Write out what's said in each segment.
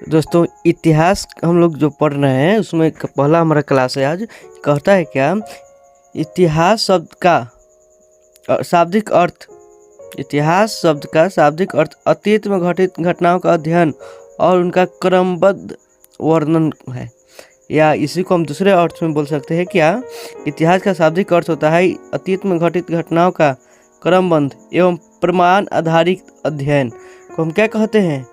दोस्तों इतिहास हम लोग जो पढ़ रहे हैं उसमें पहला हमारा क्लास है आज। कहता है क्या, इतिहास शब्द का शाब्दिक अर्थ, इतिहास शब्द का शाब्दिक अर्थ अतीत में घटित घटनाओं का अध्ययन और उनका क्रमबद्ध वर्णन है। या इसी को हम दूसरे अर्थ में बोल सकते हैं क्या, इतिहास का शाब्दिक अर्थ होता है अतीत में घटित घटनाओं का क्रमबद्ध एवं प्रमाण आधारित अध्ययन को हम क्या कहते हैं,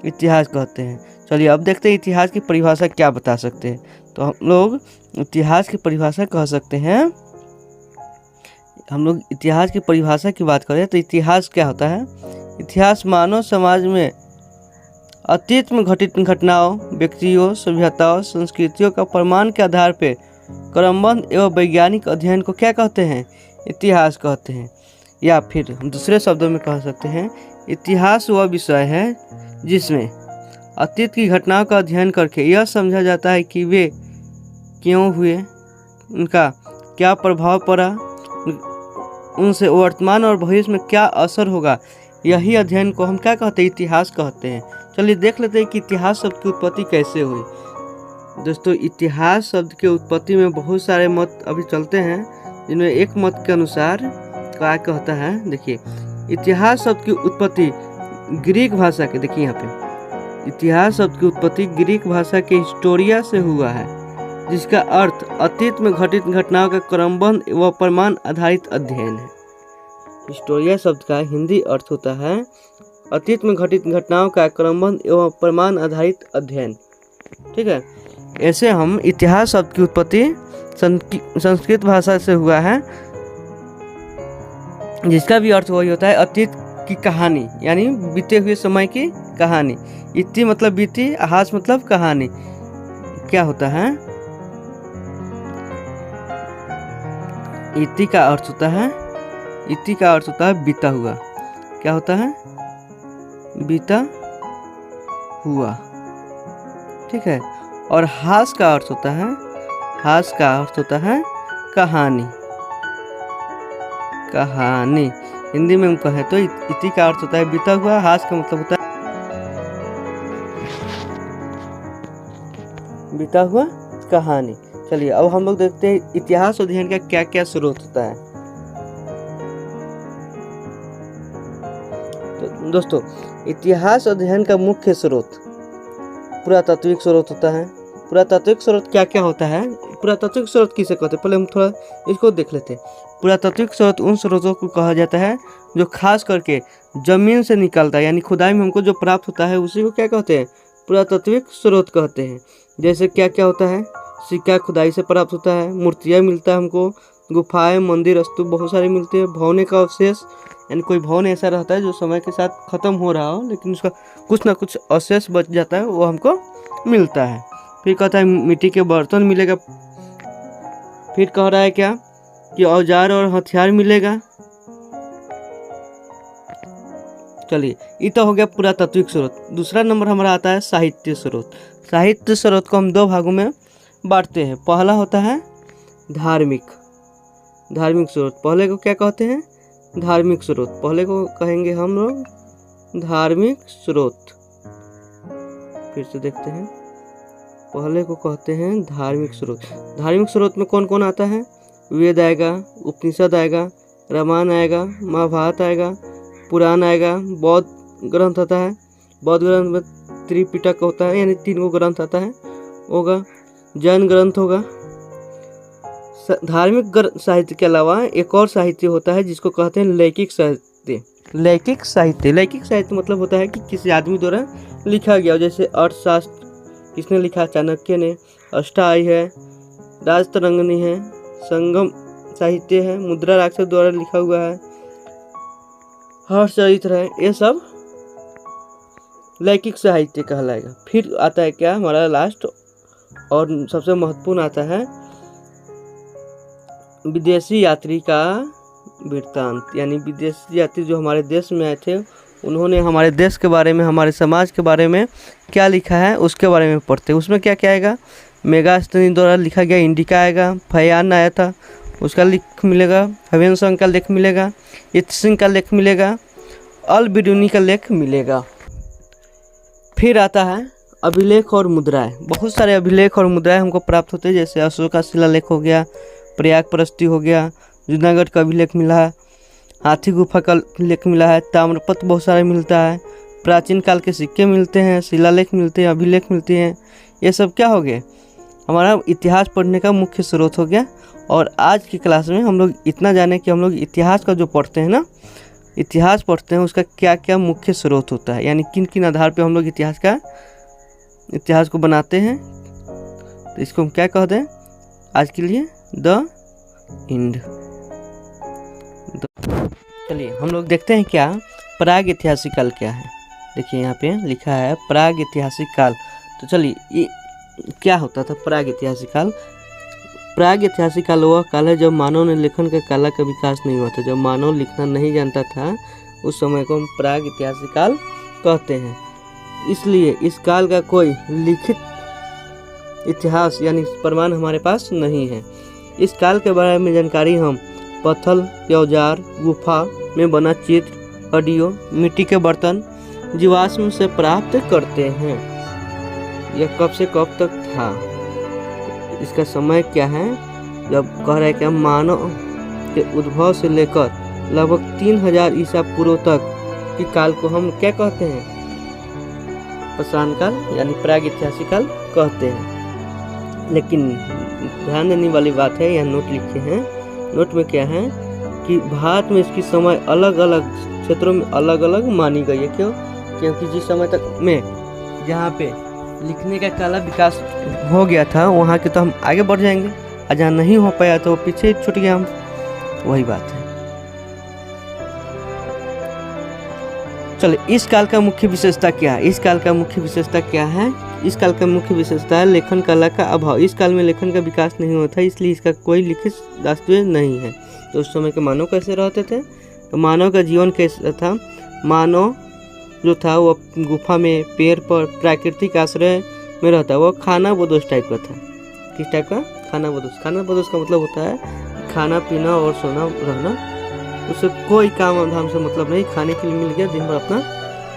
इतिहास कहते हैं। चलिए अब देखते हैं इतिहास की परिभाषा क्या बता सकते हैं। तो हम लोग इतिहास की परिभाषा कह सकते हैं, हम लोग इतिहास की परिभाषा की बात करें तो इतिहास क्या होता है, इतिहास मानव समाज में अतीत में घटित घटनाओं, व्यक्तियों, सभ्यताओं, संस्कृतियों का प्रमाण के आधार पर क्रमबद्ध एवं वैज्ञानिक अध्ययन को क्या कहते हैं, इतिहास कहते हैं। या फिर हम दूसरे शब्दों में कह सकते हैं, इतिहास वह विषय है जिसमें अतीत की घटनाओं का अध्ययन करके यह समझा जाता है कि वे क्यों हुए, उनका क्या प्रभाव पड़ा, उनसे वर्तमान और भविष्य में क्या असर होगा। यही अध्ययन को हम क्या कहते हैं, इतिहास कहते हैं। चलिए देख लेते हैं कि इतिहास शब्द की उत्पत्ति कैसे हुई। दोस्तों इतिहास शब्द की उत्पत्ति में बहुत सारे मत अभी चलते हैं, जिनमें एक मत के अनुसार क्या कहता है, देखिए इतिहास शब्द की उत्पत्ति ग्रीक भाषा के, देखिए यहाँ पे इतिहास शब्द की उत्पत्ति ग्रीक भाषा के हिस्टोरिया से हुआ है, जिसका अर्थ अतीत में घटित घटनाओं का क्रमबद्ध व प्रमाण आधारित अध्ययन है। हिस्टोरिया शब्द का हिंदी अर्थ होता है अतीत में घटित घटनाओं का क्रमबद्ध एवं प्रमाण आधारित अध्ययन। ठीक है, ऐसे हम इतिहास शब्द की उत्पत्ति संस्कृत भाषा से हुआ है, जिसका भी अर्थ वही होता है अतीत की कहानी, यानी बीते हुए समय की कहानी। इति मतलब बीती, हास मतलब कहानी। क्या होता है, इति का अर्थ होता है, इति का अर्थ होता है बीता हुआ। क्या होता है, बीता हुआ। ठीक है, और हास का अर्थ होता है, हास का अर्थ होता है कहानी, कहानी। हिंदी में हम कहें तो इति का अर्थ होता है बीता हुआ, हास का मतलब होता है बीता हुआ कहानी। चलिए अब हम लोग देखते हैं इतिहास अध्ययन का क्या क्या स्रोत होता है। तो दोस्तों इतिहास अध्ययन का मुख्य स्रोत पुरातात्विक स्रोत होता है। पुरातात्विक स्रोत क्या क्या होता है, पुरातात्विक स्रोत किसे कहते हैं, पहले हम थोड़ा इसको देख लेते हैं। पुरातात्विक स्रोत उन स्रोतों को कहा जाता है जो खास करके जमीन से निकलता है, यानी खुदाई में हमको जो प्राप्त होता है उसी को क्या कहते हैं, पुरातात्विक स्रोत कहते हैं। जैसे क्या क्या होता है, सिक्का खुदाई से प्राप्त होता है, मूर्तियाँ मिलता है हमको, गुफाएं, मंदिर, स्तूप बहुत सारे मिलते हैं, भवने का अवशेष, यानी कोई भवन ऐसा रहता है जो समय के साथ खत्म हो रहा हो लेकिन उसका कुछ ना कुछ अवशेष बच जाता है, वो हमको मिलता है। फिर कहता है मिट्टी के बर्तन मिलेगा। फिर कह रहा है क्या कि औजार और हथियार मिलेगा। चलिए ये तो हो गया पुरातात्विक स्रोत। दूसरा नंबर हमारा आता है साहित्य स्रोत। साहित्य स्रोत को हम दो भागों में बांटते हैं। पहला होता है धार्मिक, धार्मिक स्रोत। पहले को क्या कहते हैं, धार्मिक स्रोत। पहले को कहेंगे हम लोग धार्मिक स्रोत। फिर से देखते हैं, पहले को कहते हैं धार्मिक स्रोत। धार्मिक स्रोत में कौन कौन आता है, वेद आएगा, उपनिषद आएगा, रामायण आएगा, महाभारत आएगा, पुराण आएगा, बौद्ध ग्रंथ आता है। बौद्ध ग्रंथ में त्रिपिटक होता है, यानी 3 ग्रंथ आता है होगा। जैन ग्रंथ होगा। धार्मिक साहित्य के अलावा एक और साहित्य होता है जिसको कहते हैं लैखिक साहित्य। लैखिक साहित्य, लैखिक साहित्य मतलब होता है कि किसी आदमी द्वारा लिखा गया, जैसे अर्थशास्त्र किसने लिखा, चाणक्य ने, अष्टाई है, राजतरंगिणी है, संगम साहित्य है, मुद्रा राक्षस द्वारा लिखा हुआ है, हर्षचरित्र है, ये सब लैखिक साहित्य कहलाएगा। फिर आता है क्या हमारा लास्ट और सबसे महत्वपूर्ण आता है विदेशी यात्री का वृत्तांत, यानी विदेशी यात्री जो हमारे देश में आए थे, उन्होंने हमारे देश के बारे में, हमारे समाज के बारे में क्या लिखा है उसके बारे में पढ़ते हैं। उसमें क्या क्या आएगा, मेगास्थनी द्वारा लिखा गया इंडिका आएगा, फयान आया था उसका लेख मिलेगा, हवेनसंग का लेख मिलेगा, इत्सिंग का लेख मिलेगा, अल बिरूनी का लेख मिलेगा। फिर आता है अभिलेख और मुद्राएं, बहुत सारे अभिलेख और मुद्राएं हमको प्राप्त होते हैं, जैसे अशोक का शिलालेख हो गया, प्रयाग प्रस्ती हो गया, जूनागढ़ का अभिलेख मिला है, हाथी गुफा का लेख मिला है, ताम्रपत्र बहुत सारे मिलता है, प्राचीन काल के सिक्के मिलते हैं, शिलालेख मिलते हैं, अभिलेख मिलते हैं। ये सब क्या हो गया, हमारा इतिहास पढ़ने का मुख्य स्रोत हो गया। और आज की क्लास में हम लोग इतना जाने कि हम लोग इतिहास का जो पढ़ते हैं ना, इतिहास पढ़ते हैं उसका क्या क्या मुख्य स्रोत होता है, यानी किन किन आधार पे हम लोग इतिहास को बनाते हैं। तो इसको हम क्या कहते हैं आज के लिए, द इंड। चलिए हम लोग देखते हैं क्या प्राग ऐतिहासिक काल क्या है। देखिए यहाँ पे लिखा है प्राग ऐतिहासिक काल। तो चलिए ये क्या होता था प्राग ऐतिहासिक काल। प्राग ऐतिहासिक काल वह काल है जब मानव ने लेखन का कला का विकास नहीं हुआ था। जब मानव लिखना नहीं जानता था उस समय को हम प्राग ऐतिहासिक काल कहते हैं। इसलिए इस काल का कोई लिखित इतिहास यानी प्रमाण हमारे पास नहीं है। इस काल के बारे में जानकारी हम पत्थर के औजार, गुफा में बना चित्र, हड्डियों, मिट्टी के बर्तन, जीवाश्म से प्राप्त करते हैं। यह कब से कब तक था, इसका समय क्या है, जब कह रहे हैं कि मानव के उद्भव से लेकर लगभग 3000 ईसा पूर्व तक के काल को हम क्या कहते हैं, पाषाण काल यानी प्राग ऐतिहासिक काल कहते हैं। लेकिन ध्यान देने वाली बात है, यहाँ नोट लिखे हैं, नोट में क्या है कि भारत में इसकी समय अलग अलग क्षेत्रों में अलग अलग मानी गई है। क्यों? क्योंकि जिस समय तक में जहाँ पे लिखने का कला विकास हो गया था वहाँ के तो हम आगे बढ़ जाएंगे, और जहाँ नहीं हो पाया तो पीछे ही छूट गया हम। वही बात है। चलो इस काल का मुख्य विशेषता क्या है, इस काल का मुख्य विशेषता क्या है, इस काल का मुख्य विशेषता है लेखन कला का अभाव। इस काल में लेखन का विकास नहीं हुआ था, इसलिए इसका कोई लिखित दस्तावेज नहीं है। तो उस समय के मानव कैसे रहते थे, तो मानव का जीवन कैसा था, मानव जो था वो गुफा में, पेड़ पर, प्राकृतिक आश्रय में रहता। वो खाना बदोश टाइप का था। किस टाइप का? खाना बदोश। खाना बदोश का मतलब होता है खाना पीना और सोना रहना, उससे कोई काम धाम से मतलब नहीं, खाने के लिए मिल गया, दिन भर अपना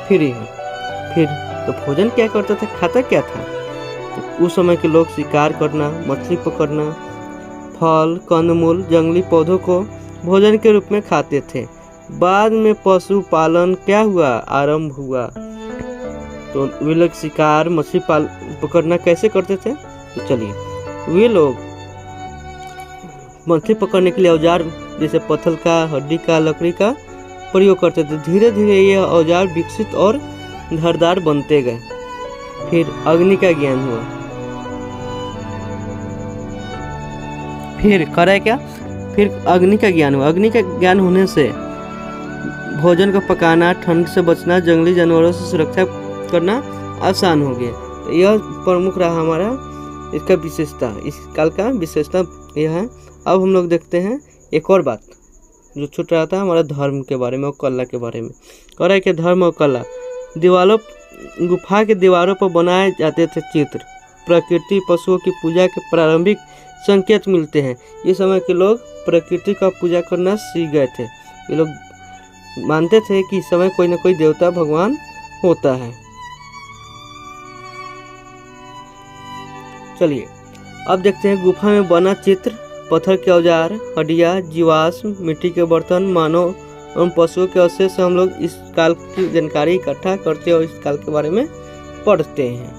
फ्री है। फिर तो भोजन क्या करता था, खाता क्या था, तो उस समय के लोग शिकार करना, मछली पकड़ना, फल, कंदमूल, जंगली पौधों को भोजन के रूप में खाते थे। बाद में पशु पालन क्या हुआ, आरंभ हुआ। तो वे लोग शिकार, मछली पकड़ना कैसे करते थे, तो चलिए वे लोग मछली पकड़ने के लिए औजार जैसे पत्थर का, हड्डी का, लकड़ी का प्रयोग करते थे। धीरे धीरे ये औजार विकसित और धारदार बनते गए। फिर अग्नि का ज्ञान हुआ। फिर करे क्या, फिर अग्नि का ज्ञान हुआ। अग्नि का ज्ञान होने से भोजन को पकाना, ठंड से बचना, जंगली जानवरों से सुरक्षा करना आसान हो गया। तो यह प्रमुख रहा हमारा इसका विशेषता, इस काल का विशेषता यह है। अब हम लोग देखते हैं एक और बात जो छूट रहा था, हमारा धर्म के बारे में और कला के बारे में। कह रहा है कि धर्म और कला, दीवारों, गुफा के दीवारों पर बनाए जाते थे चित्र, प्रकृति, पशुओं की पूजा के प्रारंभिक संकेत मिलते हैं। इस समय के लोग प्रकृति का पूजा करना सीख गए थे। ये लोग मानते थे कि इस समय कोई ना कोई देवता भगवान होता है। चलिए अब देखते हैं गुफा में बना चित्र, पत्थर के औजार, हड्डियाँ, जीवाश्म, मिट्टी के बर्तन, मानव एवं पशुओं के अवशेष से हम लोग इस काल की जानकारी इकट्ठा करते हैं और इस काल के बारे में पढ़ते हैं।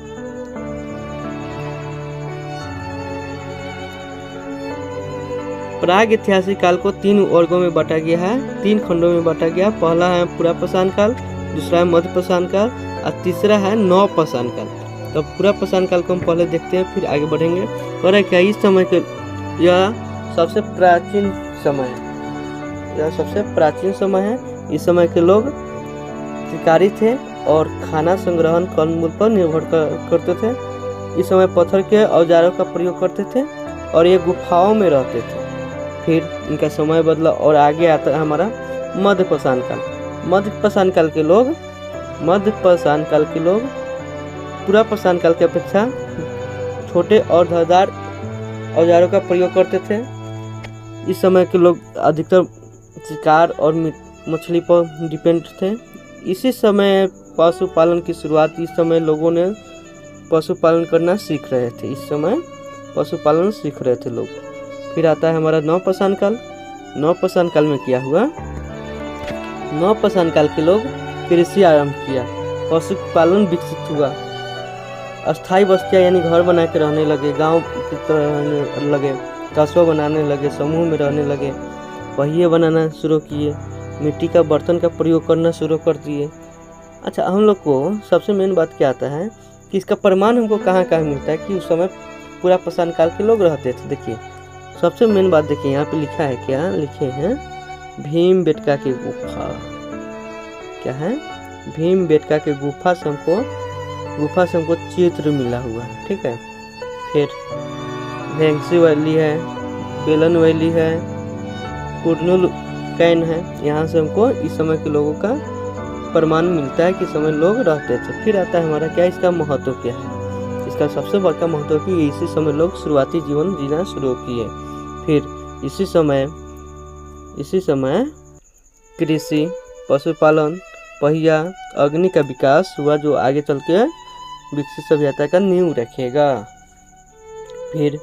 प्राग ऐतिहासिक काल को 3 वर्गों में बांटा गया है, 3 खंडों में बांटा गया। पहला है पुरापाषाण काल, दूसरा है मध्यपाषाण काल और तीसरा है नवपाषाण काल। तो पुरापाषाण काल को हम पहले देखते हैं, फिर आगे बढ़ेंगे। और क्या इस समय के यह सबसे प्राचीन समय है, यह सबसे प्राचीन समय है। इस समय के लोग शिकारी थे और खाना संग्रहण कंदमूल पर निर्भर करते थे। इस समय पत्थर के औजारों का प्रयोग करते थे और ये गुफाओं में रहते थे। फिर इनका समय बदला और आगे आता है हमारा मध्यपाषाण काल। मध्यपाषाण काल के लोग पुरापाषाण काल की अपेक्षा छोटे और धारदार औजारों का प्रयोग करते थे। इस समय के लोग अधिकतर शिकार और मछली पर डिपेंड थे। इसी समय पशुपालन की शुरुआत इस समय लोगों ने पशुपालन करना सीख रहे थे। इस समय पशुपालन सीख रहे थे लोग। फिर आता है हमारा नवपाषाण काल। नवपाषाण काल में क्या हुआ? नवपाषाण काल के लोग कृषि आरंभ किया, पशुपालन विकसित हुआ, अस्थायी बस्तियाँ यानी घर बना के रहने लगे, गांव की तरह रहने लगे, कस्बा बनाने लगे, समूह में रहने लगे, पहिए बनाना शुरू किए, मिट्टी का बर्तन का प्रयोग करना शुरू कर दिए। अच्छा, हम लोग को सबसे मेन बात क्या आता है कि इसका प्रमाण हमको कहाँ कहाँ मिलता है कि उस समय पूरा पाषाण काल के लोग रहते थे। देखिए सबसे मेन बात देखिए, यहाँ पे लिखा है, क्या लिखे हैं? भीमबेटका की गुफा। क्या है? भीमबेटका की गुफा से हमको चित्र मिला हुआ है। ठीक है। फिर भेंगसी वैली है, बेलन वैली है, कुरनुल कैन है। यहाँ से हमको इस समय के लोगों का प्रमाण मिलता है कि समय लोग रहते थे। फिर आता है हमारा क्या, इसका महत्व क्या है? इसका सबसे बड़ा महत्व कि इसी समय लोग शुरुआती जीवन जीना शुरू किए। फिर इसी समय कृषि, पशुपालन, पहिया, अग्नि का विकास हुआ जो आगे चल के विकसित सभ्यता का नींव रखेगा। फिर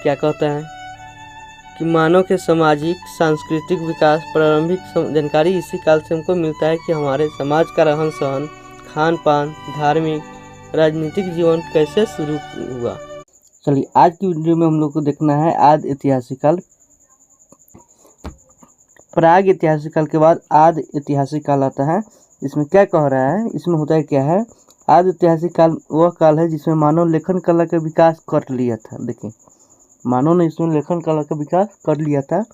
क्या कहता है कि मानव के सामाजिक सांस्कृतिक विकास प्रारंभिक जानकारी इसी काल से हमको मिलता है कि हमारे समाज का रहन सहन, खान पान, धार्मिक, राजनीतिक जीवन कैसे शुरू हुआ। चलिए आज की वीडियो में हम लोग को देखना है आदि ऐतिहासिक काल। प्राग ऐतिहासिक काल के बाद आदि ऐतिहासिक काल आता है। इसमें क्या कह रहा है? इसमें होता है क्या है? आदि ऐतिहासिक काल वह काल है जिसमें मानव लेखन कला का विकास कर लिया था। देखिए मानव ने इसमें लेखन कला का विकास कर लिया था।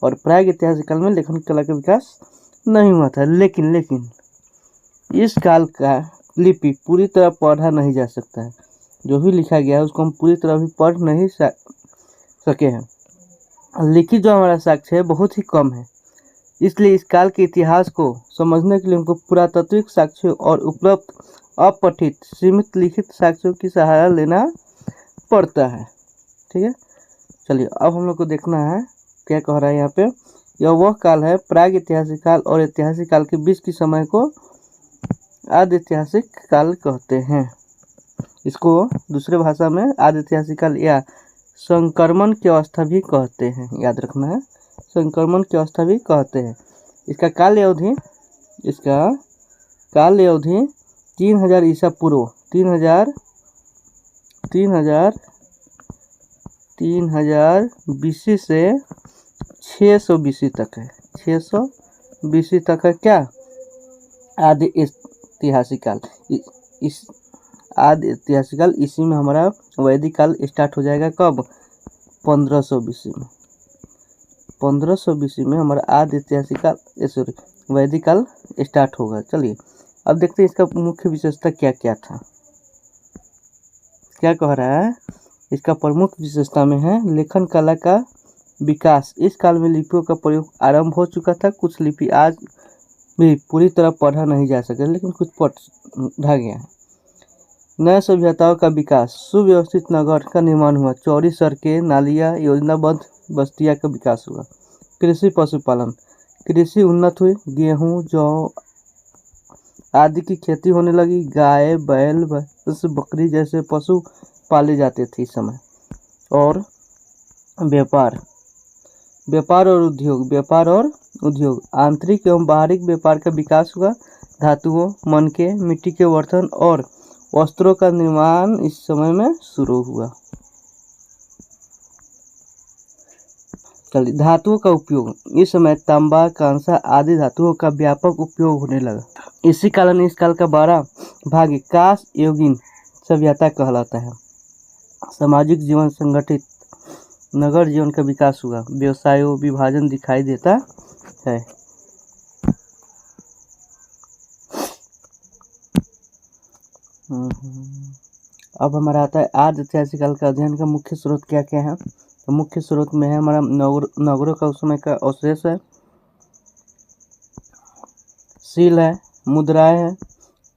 और प्राग ऐतिहासिक काल में लेखन कला का विकास नहीं हुआ था। लेकिन इस काल का लिपि पूरी तरह पढ़ा नहीं जा सकता है। जो भी लिखा गया है उसको हम पूरी तरह भी पढ़ नहीं सके हैं। लिखित जो हमारा साक्ष्य है बहुत ही कम है। इसलिए इस काल के इतिहास को समझने के लिए हमको पुरातात्विक साक्ष्यों और उपलब्ध अपठित सीमित लिखित साक्ष्यों की सहारा लेना पड़ता है। ठीक है। चलिए अब हम लोग को देखना है क्या कह रहा है यहाँ पे। यह वह काल है, प्राग ऐतिहासिक काल और ऐतिहासिक काल के बीच के समय को आदि ऐतिहासिक काल कहते हैं। इसको दूसरे भाषा में आदि ऐतिहासिक काल या संक्रमण की अवस्था भी कहते हैं। याद रखना है, संक्रमण की अवस्था भी कहते हैं। इसका काल अवधि 3000 ईसा पूर्व 3000 BC से 600 BC तक है। 600 BC तक है क्या? आदि ऐतिहासिक काल। इस आदि ऐतिहासिक काल, इसी में हमारा वैदिक काल स्टार्ट हो जाएगा। कब? 1500 BC में। 1500 BC में हमारा आदि ऐतिहासिक काल वैदिक काल स्टार्ट होगा। चलिए अब देखते हैं इसका मुख्य विशेषता क्या क्या था। क्या कह रहा है? इसका प्रमुख विशेषता में है लेखन कला का विकास। इस काल में लिपियों का प्रयोग आरंभ हो चुका था। कुछ लिपि आज भी पूरी तरह पढ़ा नहीं जा सके, लेकिन कुछ पढ़ा गया है। नए सभ्यताओं का विकास, सुव्यवस्थित नगर का निर्माण हुआ, चौड़ी सड़कें, नालियाँ, योजनाबद्ध बस्तियाँ का विकास हुआ। कृषि, पशुपालन, कृषि उन्नत हुई, गेहूँ, जौ आदि की खेती होने लगी। गाय, बैल, भैंस, बकरी जैसे पशु पाले जाते थे इस समय। और व्यापार और उद्योग, आंतरिक एवं बाहरी व्यापार का विकास हुआ। धातुओं, मनके, मिट्टी के बर्तन और वस्त्रों का निर्माण इस समय में शुरू हुआ। चलिए धातुओं का उपयोग, इस समय तांबा, कांसा आदि धातुओं का व्यापक उपयोग होने लगा। इसी कारण इस काल का 12 भाग कांस्य युगीन सभ्यता कहलाता है। सामाजिक जीवन संगठित, नगर जीवन का विकास हुआ, व्यवसायों विभाजन दिखाई देता है। अब हमारा आता है आदि ऐतिहासिक काल का अध्ययन का मुख्य स्रोत क्या क्या है। तो मुख्य स्रोत में है हमारा नगरों का उस समय का अवशेष है, सील है, मुद्राएं है,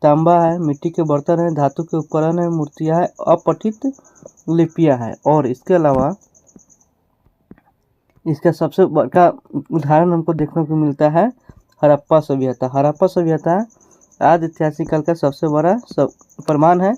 तांबा है, मिट्टी के बर्तन है, धातु के उपकरण है, मूर्तियां है, अपठित लिपियां है। और इसके अलावा इसका सबसे बड़ा उदाहरण हमको देखने को मिलता है हड़प्पा सभ्यता। हड़प्पा सभ्यता आदि ऐतिहासिक काल का सबसे बड़ा प्रमाण है,